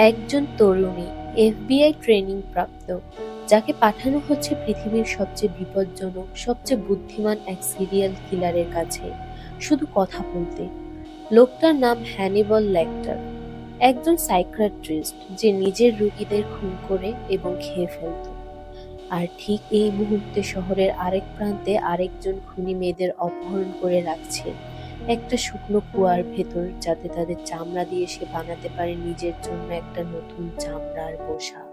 একজন তরুণী FBI training প্রাপ্ত, যাকে পাঠানো হচ্ছে পৃথিবীর সবচেয়ে বিপজ্জনক, সবচেয়ে বুদ্ধিমান এক সিরিয়াল কিলারের কাছে শুধু কথা বলতে। লোকটার নাম হ্যানিবল লেক্টার, একজন সাইকিয়াট্রিস্ট যে নিজের রোগীদের খুন করে এবং খেয়ে ফেলত। আর ঠিক এই মুহূর্তে শহরের আরেক প্রান্তে আরেকজন খুনি মেয়েদের অপহরণ করে রাখছে একটা শুকনো কুয়ার ভেতর, যাতে তাদের চামড়া দিয়ে সে বানাতে পারে নিজের জন্য একটা নতুন চামড়ার পোশাক।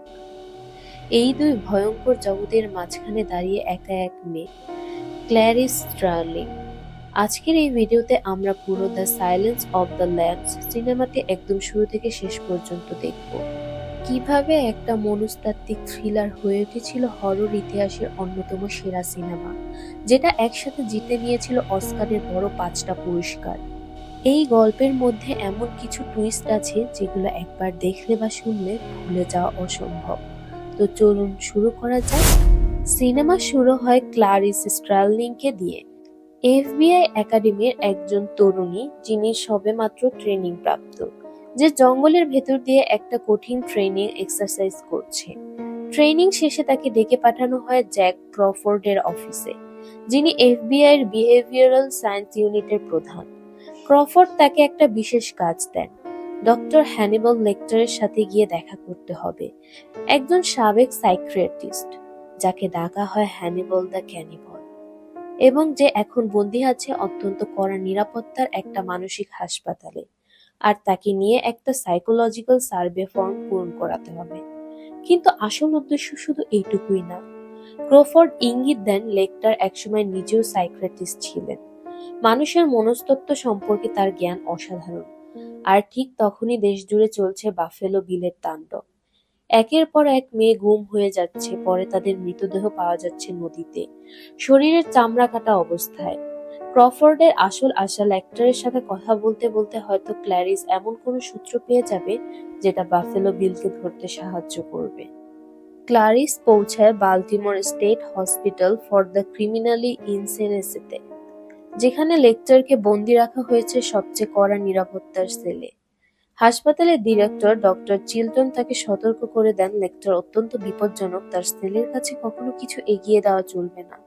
এই দুই ভয়ঙ্কর জগতের মাঝখানে দাঁড়িয়ে একা এক মেয়ে, ক্ল্যারিস স্টার্লিং। আজকের এই ভিডিওতে আমরা পুরো দ্য সাইলেন্স অফ দ্য ল্যাম্বস সিনেমাটি একদম শুরু থেকে শেষ পর্যন্ত দেখব। কিভাবে একটা মনস্তাত্ত্বিক থ্রিলার হয়ে উঠেছিল হরর ইতিহাসের অন্যতম সেরা সিনেমা, যেটা একসাথে জিতে নিয়েছিল অস্কারের বড় 5টা পুরস্কার। এই গল্পের মধ্যে এমন কিছু টুইস্ট আছে যেগুলো একবার দেখলে বা শুনলে ভুলে যাওয়া অসম্ভব। তো চলুন শুরু করা যাক। সিনেমা শুরু হয় ক্লারিস স্ট্রার্লিংকে দিয়ে, এফবিআই একাডেমির একজন তরুণী যিনি সবেমাত্র ট্রেনিং প্রাপ্ত, যে জঙ্গলের ভেতর দিয়ে একটা কঠিন ট্রেনিং এক্সারসাইজ করছে। ট্রেনিং শেষে তাকে ডেকে পাঠানো হয় জ্যাক ক্রফোর্ডের অফিসে, যিনি এফবিআই এর বিহেভিয়ারাল সায়েন্স ইউনিটের প্রধান। ক্রফোর্ড তাকে একটা বিশেষ কাজ দেন, ডক্টর হ্যানিবল লেক্টারের সাথে গিয়ে দেখা করতে হবে, একজন সাবেক সাইকিয়াট্রিস্ট যাকে ডাকা হয় হ্যানিবল দ্য ক্যানিবল, এবং যে এখন বন্দী আছে অত্যন্ত কড়া নিরাপত্তার একটা মানসিক হাসপাতালে। আর তাকে নিয়ে একটা সাইকোলজিক্যাল সার্ভে ফর্ম পূরণ করাতে হবে। কিন্তু আসল উদ্দেশ্য শুধু এইটুকুই না। ক্রফোর্ড ইঙ্গিত দেন লেক্টার একসময় নিজেও সাইকিয়াট্রিস্ট ছিলেন, মানুষের মনস্তত্ত্ব সম্পর্কে তার জ্ঞান অসাধারণ। আর ঠিক তখনই দেশ জুড়ে চলছে বাফেলো বিলের তাণ্ডব। একের পর এক মেয়ে গুম হয়ে যাচ্ছে, পরে তাদের মৃতদেহ পাওয়া যাচ্ছে নদীতে, শরীরের চামড়া কাটা অবস্থায়। ক্রফোর্ডের আসল আশা লেক্টারের সাথে কথা বলতে বলতে হয়তো ক্ল্যারিস এমন কোনো সূত্র পেয়ে যাবে যেটা বাফেলো বিলকে ধরতে সাহায্য করবে। ক্লারিস পৌঁছায় Baltimore State Hospital for the criminally ইনসেনেসিতে, যেখানে লেক্টারকে বন্দি রাখা হয়েছে সবচেয়ে কড়া নিরাপত্তার সেলে। হাসপাতালের ডিরেক্টর ডক্টর চিলটন তাকে সতর্ক করে দেন লেক্টার অত্যন্ত বিপজ্জনক, তার সেলের কাছে কখনো কিছু এগিয়ে দেওয়া চলবে না,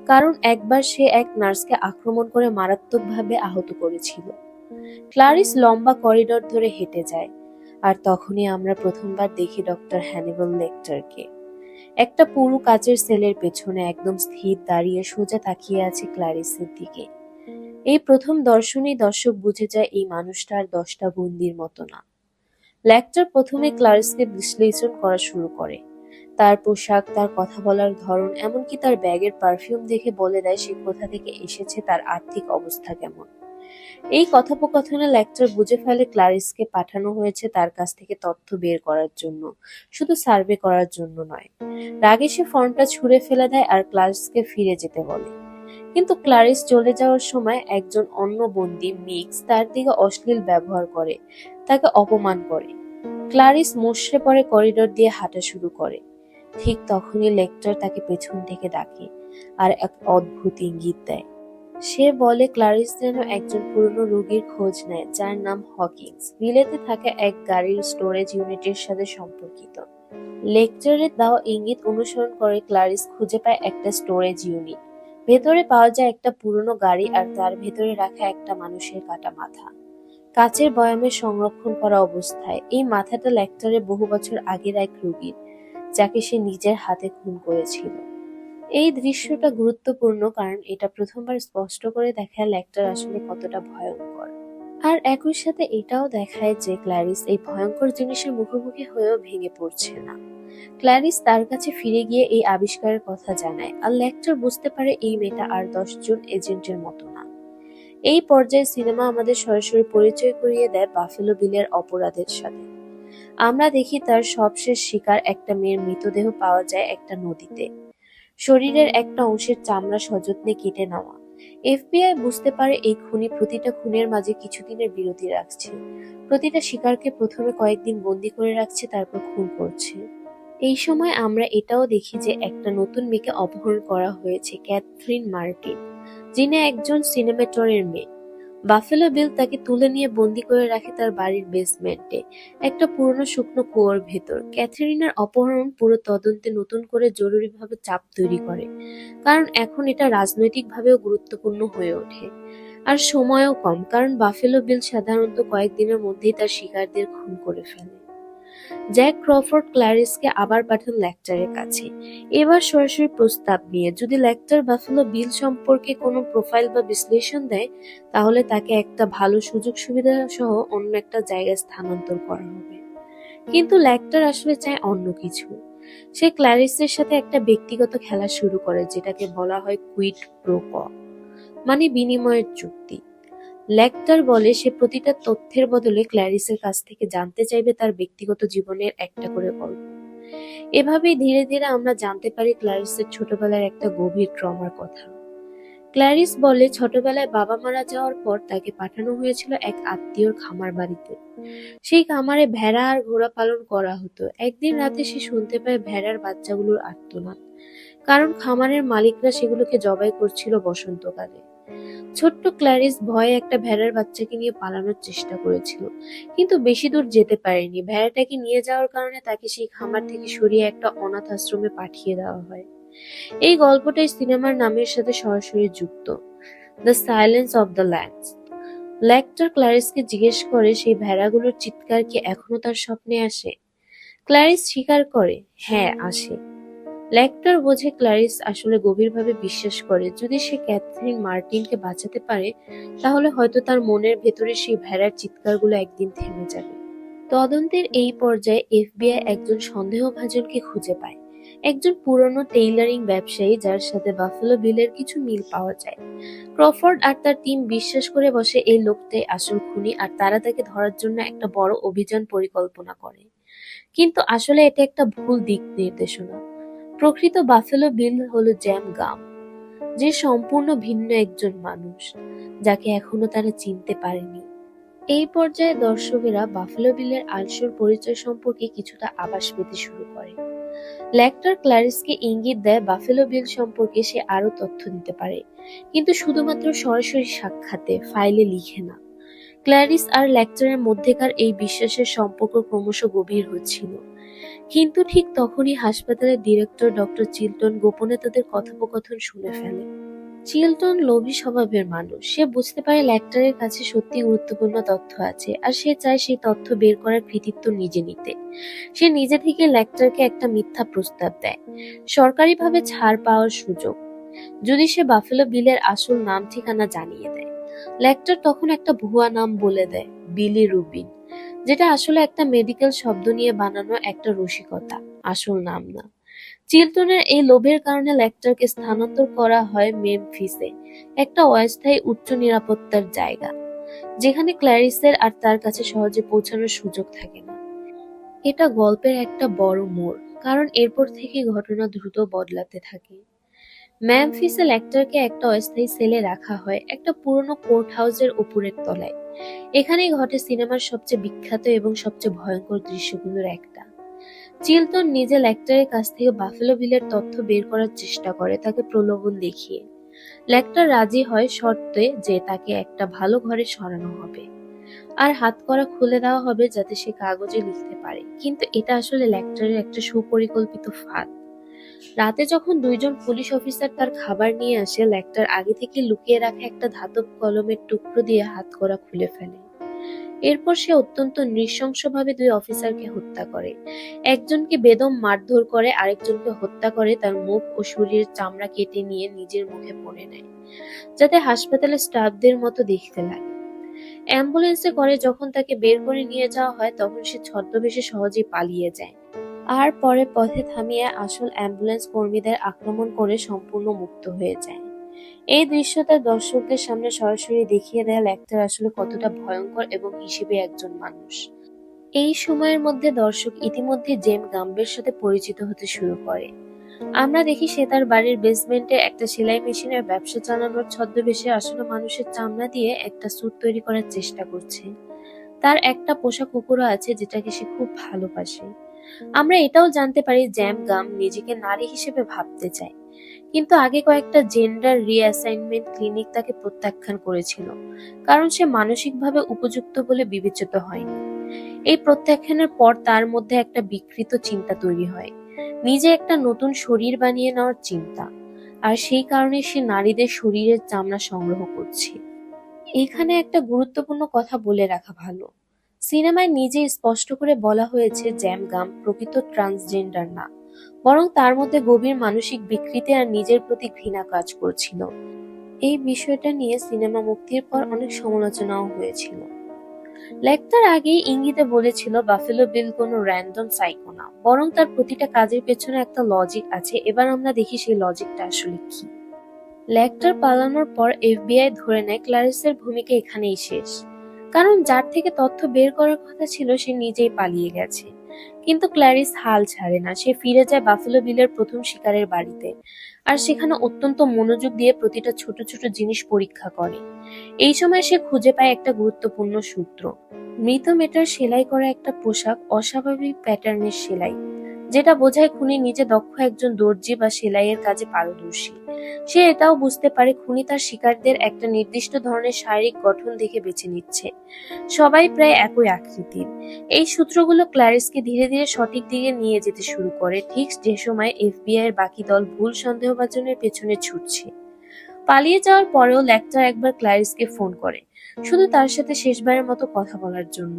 কারণ একবার সে এক নার্সকে আক্রমণ করে মারাত্মকভাবে আহত করেছিল। ক্লারিস লম্বা করিডোর ধরে হেঁটে যায়, আর তখনই আমরা প্রথমবার দেখি ডক্টর হ্যানিবল লেক্টারকে। একটা পুরু কাচের সেলের পেছনে একদম স্থির দাঁড়িয়ে সোজা তাকিয়ে আছে ক্লারিসের দিকে। এই প্রথম দর্শনেই দর্শক বুঝে যায় এই মানুষটা আর 10টা বন্দির মতো না। লেক্টার প্রথমে ক্লারিসকে বিশ্লেষণ করা শুরু করে, তার পোশাক, তার কথা বলার ধরন, এমনকি তার ব্যাগের পারফিউম দেখে বলে দেয় সে কোথা থেকে এসেছে, তার আর্থিক অবস্থা কেমন। এই কথোপকথনে লেক্টার বুঝে ফেলে ক্লারিসকে পাঠানো হয়েছে তার কাছ থেকে তথ্য বের করার জন্য, শুধু সার্ভে করার জন্য নয়। রাগে সে ফর্মটা ছুঁড়ে ফেলে দেয় আর ক্লারিসকে ফিরে যেতে বলে। কিন্তু ক্লারিস চলে যাওয়ার সময় একজন অন্য বন্দী, মিক্স, তার দিকে অশ্লীল ব্যবহার করে, তাকে অপমান করে। ক্লারিস মুষড়ে পড়ে করিডোর দিয়ে হাঁটা শুরু করে। ঠিক তখনই লেক্টার তাকে পেছন থেকে ডাকে আর এক অদ্ভুত ইঙ্গিত দেয়। সে বলে ক্লারিস যেন একজন পুরনো রোগীর খোঁজ নেয় যার নাম হকিন্স, বিলেতে থাকা এক গাড়ির স্টোরেজ ইউনিটের সাথে সম্পর্কিত। লেকচারের দেওয়া ইঙ্গিত অনুসরণ করে ক্লারিস খুঁজে পায় একটা স্টোরেজ ইউনিট। ভেতরে পাওয়া যায় একটা পুরনো গাড়ি আর তার ভেতরে রাখা একটা মানুষের কাটা মাথা, কাচের বয়ামে সংরক্ষণ করা অবস্থায়। এই মাথাটা লেক্টারের বহু বছর আগের এক রোগীর, যাকে সে নিজের হাতে খুন করেছিল। এই দৃশ্যটা গুরুত্বপূর্ণ কারণ এটা প্রথমবার স্পষ্ট করে দেখায় লেক্টার আসলে কতটা ভয়ঙ্কর। আর একই সাথে এটাও দেখায় যে ক্ল্যারিস এই ভয়ঙ্কর জিনিসের মুখোমুখি হয়েও ভেঙে পড়ছে না। ক্ল্যারিস তার কাছে ফিরে গিয়ে এই আবিষ্কারের কথা জানায়, আর লেক্টার বুঝতে পারে এই মেয়েটা আর 10জন এজেন্টের মতো না। এই পর্যায়ে সিনেমা আমাদের সরাসরি পরিচয় করিয়ে দেয় বাফেলো বিলের অপরাধের সাথে। আমরা দেখি তার সবশেষ শিকার, একটা মেয়ের মৃতদেহ পাওয়া যায় একটা নদীতে, শরীরের একটা অংশের চামড়া সযত্নে কেটে নেওয়া। এফবিআই বুঝতে পারে এই খুনি প্রতিটা খুনের মাঝে কিছুদিনের বিরতি রাখছে, প্রতিটা শিকারকে প্রথমে কয়েকদিন বন্দি করে রাখছে, তারপর খুন করছে। এই সময় আমরা এটাও দেখি যে একটা নতুন মেয়েকে অপহরণ করা হয়েছে, ক্যাথরিন মার্টিন, যিনি একজন সিনেমেটরের মেয়ে। বাফেলো বিল তাকে তুলে নিয়ে বন্দি করে রাখে তার বাড়ির বেসমেন্টে, একটা পুরনো শুকনো কুয়োর ভেতর। ক্যাথরিনার অপহরণ পুরো তদন্তে নতুন করে জরুরিভাবে চাপ তৈরি করে, কারণ এখন এটা রাজনৈতিকভাবেও গুরুত্বপূর্ণ হয়ে ওঠে। আর সময়ও কম, কারণ বাফেলো বিল সাধারণত কয়েকদিনের মধ্যেই তার শিকারদের খুন করে ফেলে। জ্যাক ক্রফোর্ড ক্ল্যারিসকে আবার পাঠান লেকচারের কাছে, এবার সরাসরি প্রস্তাব নিয়ে। যদি লেকচার বাফেলো বিল সম্পর্কে কোনো প্রোফাইল বা বিশ্লেষণ দেয়, তাহলে তাকে একটা ভালো সুযোগ সুবিধা সহ অন্য একটা জায়গায় স্থানান্তর করা হবে। কিন্তু লেকচার আসলে চায় অন্য কিছু। সে ক্ল্যারিসের সাথে একটা ব্যক্তিগত খেলা শুরু করে, যেটাকে বলা হয় কুইড প্রো কো, মানে বিনিময়ের চুক্তি। লেকটার বলে সে প্রতিটা তথ্যের বদলে ক্ল্যারিসের কাছ থেকে জানতে চাইবে তার ব্যক্তিগত জীবনের একটা করে গল্প। এভাবেই ধীরে ধীরে আমরা জানতে পারি ক্ল্যারিসের ছোটবেলার একটা গভীর ট্রমার কথা। ক্ল্যারিস বলে ছোটবেলায় বাবা মারা যাওয়ার পর তাকে পাঠানো হয়েছিল এক আত্মীয়র খামার বাড়িতে। সেই খামারে ভেড়া আর ঘোড়া পালন করা হতো। একদিন রাতে সে শুনতে পায় ভেড়ার বাচ্চাগুলোর আর্তনাদ, কারণ খামারের মালিকরা সেগুলোকে জবাই করছিল বসন্তকালে। ছোট্ট ক্ল্যারিস ভয়ে একটা ভেড়ার বাচ্চাকে নিয়ে পালানোর চেষ্টা করেছিল, কিন্তু বেশি দূর যেতে পারেনি। ভেড়াটাকে নিয়ে যাওয়ার কারণে তাকে সেই খামার থেকে সরিয়ে একটা অনাথ আশ্রমে পাঠিয়ে দেওয়া হয়। এই গল্পটাই সিনেমার নামের সাথে সরাসরি যুক্ত, দ্য সাইলেন্স অব দ্য ল্যাম্বস। লেকটার ক্ল্যারিসকে জিজ্ঞেস করে সেই ভেড়াগুলোর চিৎকার কি এখনো তার স্বপ্নে আসে। ক্ল্যারিস স্বীকার করে, হ্যাঁ আসে। লেকটার বোঝে ক্ল্যারিস আসলে গভীরভাবে বিশ্বাস করে যদি সে ক্যাথরিন মার্টিনকে বাঁচাতে পারে, তাহলে হয়তো তার মনের ভেতরে সেই ভেড়ার চিৎকারগুলো একদিন থেমে যাবে। তদন্তের এই পর্যায়ে এফবিআই একজন সন্দেহভাজনকে খুঁজে পায়, একজন পুরনো টেইলারিং ব্যবসায়ী যার সাথে বাফেলো বিলের কিছু মিল পাওয়া যায়। ক্রফোর্ড আর তার টিম বিশ্বাস করে বসে এই লোকটাই আসল খুনি, আর তারা তাকে ধরার জন্য একটা বড় অভিযান পরিকল্পনা করে। কিন্তু আসলে এটা একটা ভুল দিক নির্দেশনা। প্রকৃত বাফেলো বিল হলো জ্যাম গাম, যে সম্পূর্ণ ভিন্ন একজন মানুষ, যাকে এখনো তারা চিনতে পারেনি। এই পর্যায়ে দর্শকেরা বাফেলো বিলের আসল পরিচয় সম্পর্কে কিছুটা আভাস পেতে শুরু করে। লেকটার ক্ল্যারিসকে ইঙ্গিত দেয় বাফেলো বিল সম্পর্কে সে আরো তথ্য দিতে পারে, কিন্তু শুধুমাত্র সরাসরি সাক্ষাতে, ফাইলে লিখে না। ক্ল্যারিস আর লেকচারের মধ্যেকার এই বিশ্বাসের সম্পর্ক ক্রমশ গভীর হচ্ছিল। কিন্তু ঠিক তখনই হাসপাতালের ডিরেক্টর ডক্টর চিলটন গোপনে তাদের কথোপকথন শুনে ফেলে। চিলটন লোভী স্বভাবের মানুষ। সে বুঝতে পারে লেকটারের কাছে সত্যি গুরুত্বপূর্ণ তথ্য আছে, আর সে চায় সেই তথ্য বের করার কৃতিত্ব নিজে নিতে। সে নিজে থেকে লেকটারকে একটা মিথ্যা প্রস্তাব দেয়, সরকারিভাবে ছাড় পাওয়ার সুযোগ, যদি সে বাফেলো বিলের আসল নাম ঠিকানা জানিয়ে দেয়। লেকটার তখন একটা ভুয়া নাম বলে দেয়, বিলি রুবিন, যেটা আসলে একটা মেডিকেল শব্দ নিয়ে বানানো একটা রসিকতা, আসল নাম না। চিলটনের এই লোভের কারণে লেকটারকে স্থানান্তর করা হয় মেমফিসে, একটা অস্থায়ী উচ্চ নিরাপত্তার জায়গা, যেখানে ক্ল্যারিসের আর তার কাছে সহজে পৌঁছানোর সুযোগ থাকে না। এটা গল্পের একটা বড় মোড়, কারণ এরপর থেকে ঘটনা দ্রুত বদলাতে থাকে। মেমফিসে লেকটারকে একটা অস্থায়ী সেলে রাখা হয়, একটা পুরনো কোর্ট হাউসের উপরের তলায়। এখানেই ঘটে সিনেমার সবচেয়ে বিখ্যাত এবং সবচেয়ে ভয়ঙ্কর দৃশ্যগুলোর একটা। চিলটন নিজে লেকটারের কাছ থেকে বাফেলো বিলের তথ্য বের করার চেষ্টা করে, তাকে প্রলোভন দেখিয়ে। লেকটার রাজি হয় শর্তে যে তাকে একটা ভালো ঘরে সরানো হবে, আর হাতকড়া খুলে দেওয়া হবে যাতে সে কাগজে লিখতে পারে। কিন্তু এটা আসলে লেকটারের একটা সুপরিকল্পিত ফাঁদ। রাতে যখন দুইজন পুলিশ অফিসার তার খাবার নিয়ে আসে, লেকটার আগে থেকে লুকিয়ে রাখা একটা ধাতব কলমের টুকরো দিয়ে হাতকড়া খুলে ফেলে। এরপর সে অত্যন্ত নৃশংসভাবে দুই অফিসারকে হত্যা করে। একজনকে বেদম মারধর করে, আরেকজনকে হত্যা করে তার মুখ ও শরীরের চামড়া কেটে নিয়ে নিজের মুখে পরে নেয়, যাতে হাসপাতালের স্টাফদের মতো দেখতে লাগে। অ্যাম্বুলেন্সে করে যখন তাকে বের করে নিয়ে যাওয়া হয়, তখন সে ছদ্মবেশে সহজেই পালিয়ে যায়, আর পরে পথে থামিয়ে আসল অ্যাম্বুলেন্স কর্মীদের আক্রমণ করে সম্পূর্ণ মুক্ত হয়ে যায়। এই দৃশ্যটা দর্শকদের সামনে সরাসরি দেখিয়ে দেয় লেকটার আসলে কতটা ভয়ঙ্কর এবং হিসেবে একজন মানুষ। এই সময়ের মধ্যে দর্শক ইতিমধ্যে জেম গাম্বের সাথে পরিচিত হতে শুরু করে। আমরা দেখি সে তার বাড়ির বেসমেন্টে একটা সেলাই মেশিনের ব্যবসা চালানোর ছদ্মবেশে আসলে মানুষের চামড়া দিয়ে একটা স্যুট তৈরি করার চেষ্টা করছে। তার একটা পোষা কুকুরও আছে যেটাকে সে খুব ভালোবাসে। আমরা এটাও জানতে পারি জ্যাম গাম নিজেকে নারী হিসেবে ভাবতে চায়, কিন্তু আগে কয়েকটা জেন্ডার রিঅ্যাসাইনমেন্ট ক্লিনিক তাকে প্রত্যাখ্যান করেছিল, কারণ সে মানসিকভাবে উপযুক্ত বলে বিবেচিত হয়নি। এই প্রত্যাখ্যানের পর তার মধ্যে একটা বিকৃত চিন্তা তৈরি হয়, নিজে একটা নতুন শরীর বানিয়ে নেওয়ার চিন্তা, আর সেই কারণে সে নারীদের শরীরের চামড়া সংগ্রহ করছে। এখানে একটা গুরুত্বপূর্ণ কথা বলে রাখা ভালো, সিনেমায় নিজে স্পষ্ট করে বলা হয়েছে জ্যাম গাম প্রকৃত ট্রান্সজেন্ডার না, বরং তার মধ্যে গভীর মানসিক বিকৃতি আর নিজের প্রতি ঘৃণা কাজ করছিল। এই বিষয়টা নিয়ে সিনেমা মুক্তির পর অনেক সমালোচনাও হয়েছিল। লেখতার আগেই ইঙ্গিতে বলেছিল বাফেলো বিল কোনো র্যান্ডম সাইকো না, বরং তার প্রতিটা কাজের পেছনে একটা লজিক আছে। এবার আমরা দেখি সেই লজিকটা আসলে কি। লেকটার পালানোর পর এফবিআই ধরে নেয় ক্লারিসের ভূমিকা এখানেই শেষ, কারণ যার থেকে তথ্য বের করার কথা ছিল সে নিজেই পালিয়ে গেছে। কিন্তু ক্ল্যারিস হাল ছাড়ে না, সে ফিরে যায় বাফেলো বিলের প্রথম শিকারের বাড়িতে, আর সেখানে অত্যন্ত মনোযোগ দিয়ে প্রতিটা ছোট ছোট জিনিস পরীক্ষা করে। এই সময় সে খুঁজে পায় একটা গুরুত্বপূর্ণ সূত্র, মৃত মেয়েটার সেলাই করা একটা পোশাক অস্বাভাবিক প্যাটার্নের সেলাই, যেটা বোঝায় খুনি নিজে দক্ষ একজন দর্জি বা সেলাইয়ের কাজে পারদর্শী। সে এটাও বুঝতে পারে খুনি তার শিকারদের একটা নির্দিষ্ট ধরনের শারীরিক গঠন দেখে বেছে নিচ্ছে, সবাই প্রায় একই আকৃতির। এই সূত্রগুলো ক্ল্যারিসকে ধীরে ধীরে সঠিক দিকে নিয়ে যেতে শুরু করে, ঠিক যে সময় এফবিআই এর বাকি দল ভুল সন্দেহভাজনের পেছনে ছুটছে। পালিয়ে যাওয়ার পরেও লেকটার একবার ক্ল্যারিসকে ফোন করে, শুধু তার সাথে শেষবারের মতো কথা বলার জন্য।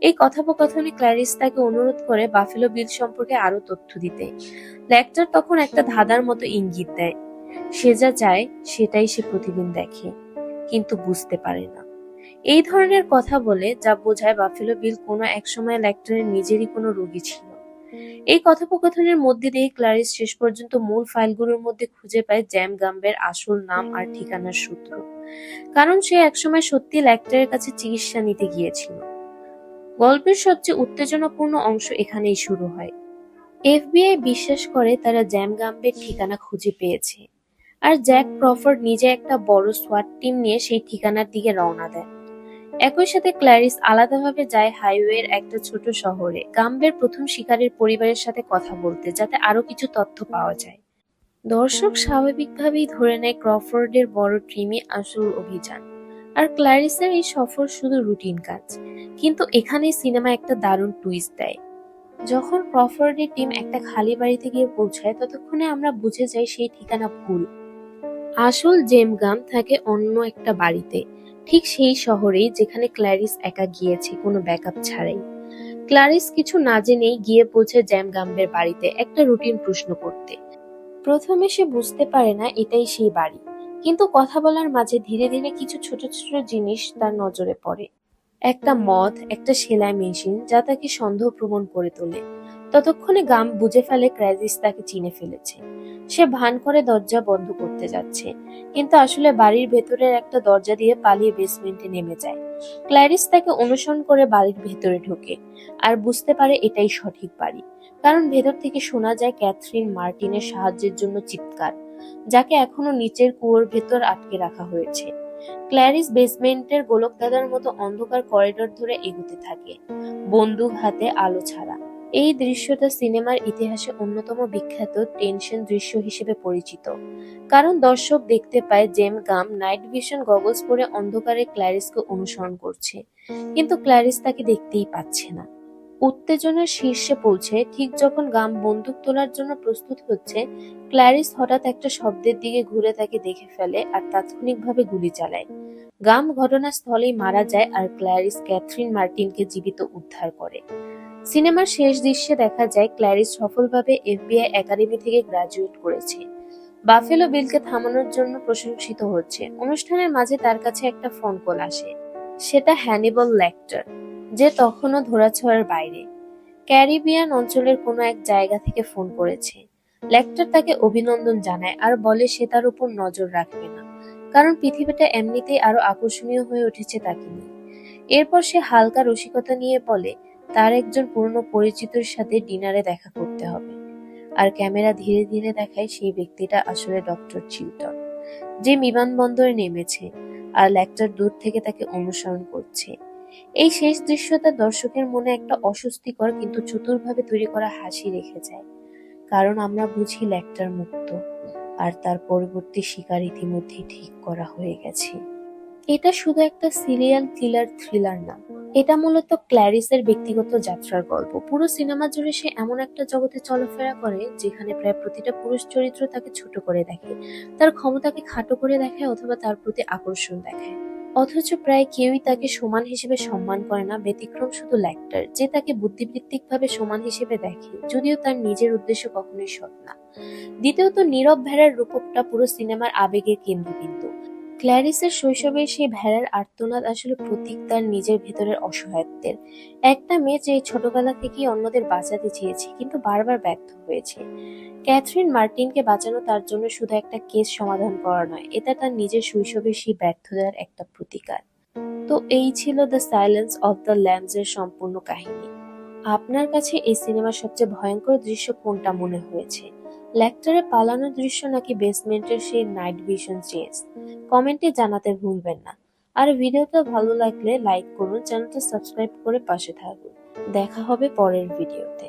এই কথোপকথনে ক্ল্যারিস তাকে অনুরোধ করে বাফেলো বিল সম্পর্কে আরো তথ্য দিতে। লেকটার তখন একটা ধাঁধার মতো ইঙ্গিত দেয়, সে যা চায় সেটাই সে প্রতিদিন দেখে, কিন্তু বুঝতে পারে না। এই ধরনের কথা বলে যা বোঝায় বাফেলো বিল কোনো একসময় লেকটারের নিজেরই কোনো রোগী ছিল। এই কথোপকথনের মধ্যে দিয়ে ক্লারিস শেষ পর্যন্ত মূল ফাইলগুলোর মধ্যে খুঁজে পায় জ্যাম গাম্বের আসল নাম আর ঠিকানার সূত্র, কারণ সে একসময় সত্যি লেকটারের কাছে চিকিৎসা নিতে গিয়েছিল। গল্পের সবচেয়ে উত্তেজনাপূর্ণ অংশ এখানেই শুরু হয়। এফবিআই বিশ্বাস করে তারা জ্যাম গাম্বের ঠিকানা খুঁজে পেয়েছে, আর জ্যাক ক্রফোর্ড নিজে একটা বড় সোয়াট টিম নিয়ে সেই ঠিকানার দিকে রওনা দেয়। একই সাথে ক্ল্যারিস আলাদাভাবে যায় হাইওয়ের একটা ছোট শহরে গাম্বের প্রথম শিকারের পরিবারের সাথে কথা বলতে, যাতে আরো কিছু তথ্য পাওয়া যায়। দর্শক স্বাভাবিকভাবেই ধরে নেয় ক্রফোর্ডের বড় টিমই আসল অভিযান, আর ক্ল্যারিসের এই সফর শুধু রুটিন কাজ। কিন্তু এখানেই সিনেমা একটা দারুণ টুইস্ট দেয়। যখন ক্রফোর্ডের টিম একটা খালি বাড়িতে গিয়ে পৌঁছায়, ততক্ষণে আমরা বুঝে যাই সেই ঠিকানা ভুল। আসল জেম গাম থাকে অন্য একটা বাড়িতে, ঠিক সেই শহরেই যেখানে ক্ল্যারিস একা গিয়েছে কোনো ব্যাকআপ ছাড়াই। ক্ল্যারিস কিছু না জেনেই গিয়ে পৌঁছে জ্যাম গাম্বের বাড়িতে একটা রুটিন প্রশ্ন করতে। প্রথমে সে বুঝতে পারে না এটাই সেই বাড়ি, কিন্তু কথা বলার মাঝে ধীরে ধীরে কিছু ছোট ছোট জিনিস তার নজরে পড়ে। একটা মদ, একটা সেলাই মেশিন, যা তাকে সন্দেহ প্রবণ করে তোলে। ততক্ষণে গাম বুঝে ফেলে ক্ল্যারিস তাকে চিনে ফেলেছে। সে ভান করে দরজা বন্ধ করতে যাচ্ছে, কিন্তু আসলে বাড়ির ভেতরের একটা দরজা দিয়ে পালিয়ে বেসমেন্টে নেমে যায়। ক্ল্যারিস তাকে অনুসরণ করে বাড়ির ভেতরে ঢোকে, আর বুঝতে পারে এটাই সঠিক বাড়ি, কারণ ভেতর থেকে শোনা যায় ক্যাথরিন মার্টিনের সাহায্যের জন্য চিৎকার, যাকে এখনো নিচের কুয়োর ভেতর আটকে রাখা হয়েছে। ক্ল্যারিস বেসমেন্টের গোলকধাঁধার মতো অন্ধকার করিডোর ধরে এগোতে থাকে, বন্দুক হাতে, আলো ছাড়া। এই দৃশ্যটা সিনেমার ইতিহাসে অন্যতম বিখ্যাত টেনশন দৃশ্য হিসেবে পরিচিত, কারণ দর্শক দেখতে পায় জেম গাম নাইট ভিশন গগলস পরে অন্ধকারে ক্ল্যারিসকে অনুসরণ করছে, কিন্তু ক্ল্যারিস তাকে দেখতেই পাচ্ছে না। উত্তেজনার শীর্ষে পৌঁছে ঠিক যখন গাম বন্দুক তোলার জন্য প্রস্তুত হচ্ছে, ক্ল্যারিস হঠাৎ একটা শব্দের দিকে ঘুরে তাকে দেখে ফেলে আর তাৎক্ষণিকভাবে গুলি চালায়। গাম ঘটনাস্থলেই মারা যায়, আর ক্ল্যারিস ক্যাথরিন মার্টিনকে জীবিত উদ্ধার করে। সিনেমার শেষ দৃশ্যে দেখা যায় ক্ল্যারিস সফলভাবে এফবিআই একাডেমি থেকে গ্রাজুয়েট করেছে, বাফেলো বিলকে থামানোর জন্য প্রশংসিত হচ্ছে। অনুষ্ঠানের মাঝে তার কাছে একটা ফোন কল আসে, সেটা হ্যানিবল লেকটার, যে তখনও ধরাছোঁয়ার বাইরে। ক্যারিবিয়ান অঞ্চলের কোনো এক জায়গা থেকে ফোন করেছে। লেকটার তাকে অভিনন্দন জানায় আর বলে সে তার উপর নজর রাখবে না, কারণ পৃথিবীটা এমনিতেই আরো আকর্ষণীয় হয়ে উঠেছে তাকে নিয়ে। এরপর সে হালকা রসিকতা নিয়ে বলে তার একজন পুরনো পরিচিতের সাথে ডিনারে দেখা করতে হবে, আর ক্যামেরা ধীরে ধীরে দেখায় সেই ব্যক্তিটা আসলে ডক্টর চিলটন, যে বিমানবন্দরে নেমেছে, আর লেকটার দূর থেকে তাকে অনুসরণ করছে। এই শেষ দৃশ্যটা দর্শকের মনে একটা অস্বস্তিকর কিন্তু চতুরভাবে তৈরি করা হাসি রেখে যায়, কারণ আমরা বুঝি লেকটার মুক্ত, আর তার পরবর্তী শিকার ইতিমধ্যেই ঠিক করা হয়ে গেছে। এটা শুধু একটা সিরিয়াল কিলার থ্রিলার না, এটা মূলত ক্ল্যারিসের ব্যক্তিগত যাত্রার গল্প। পুরো সিনেমা জুড়ে সে এমন একটা জগতে চলাফেরা করে যেখানে প্রায় প্রতিটা পুরুষ চরিত্র তাকে ছোট করে দেখে, তার ক্ষমতাকে খাটো করে দেখায় অথবা তার প্রতি আকর্ষণ দেখায়। অথচ প্রায় কেউই তাকে সমান হিসেবে সম্মান করে না, ব্যতিক্রম শুধু লেক্টার, যে তাকে বুদ্ধিবৃত্তিকভাবে সমান হিসেবে দেখে, যদিও তার নিজের উদ্দেশ্য কখনোই সৎ না। দ্বিতীয়ত, নীরব ভেড়ার রূপকটা পুরো সিনেমার আবেগের কেন্দ্রবিন্দু। ক্ল্যারিসের শৈশবের সেই ভেড়ার আর্তনাদ আসলে প্রতীক তার নিজের ভেতরের অসহায়ত্বের। একটা মেয়ে যে ছোটবেলা থেকেই অন্যদের বাঁচাতে চেয়েছে কিন্তু বারবার ব্যর্থ হয়েছে। ক্যাথরিন মার্টিনকে বাঁচানো তার জন্য শুধু একটা কেস সমাধান করা নয়, এটা তার নিজের শৈশবের সেই ব্যর্থতার একটা প্রতিকার। তো এই ছিল দ্য সাইলেন্স অফ দ্য ল্যাম্বস এর সম্পূর্ণ কাহিনী। আপনার কাছে এই সিনেমার সবচেয়ে ভয়ঙ্কর দৃশ্য কোনটা মনে হয়েছে? লেকচারে পালানোর দৃশ্য নাকি বেসমেন্টের সেই নাইট ভিশন চেঞ্জ? কমেন্টে জানাতে ভুলবেন না। আর ভিডিওটা ভালো লাগলে লাইক করুন, চ্যানেলটা সাবস্ক্রাইব করে পাশে থাকুন। দেখা হবে পরের ভিডিওতে।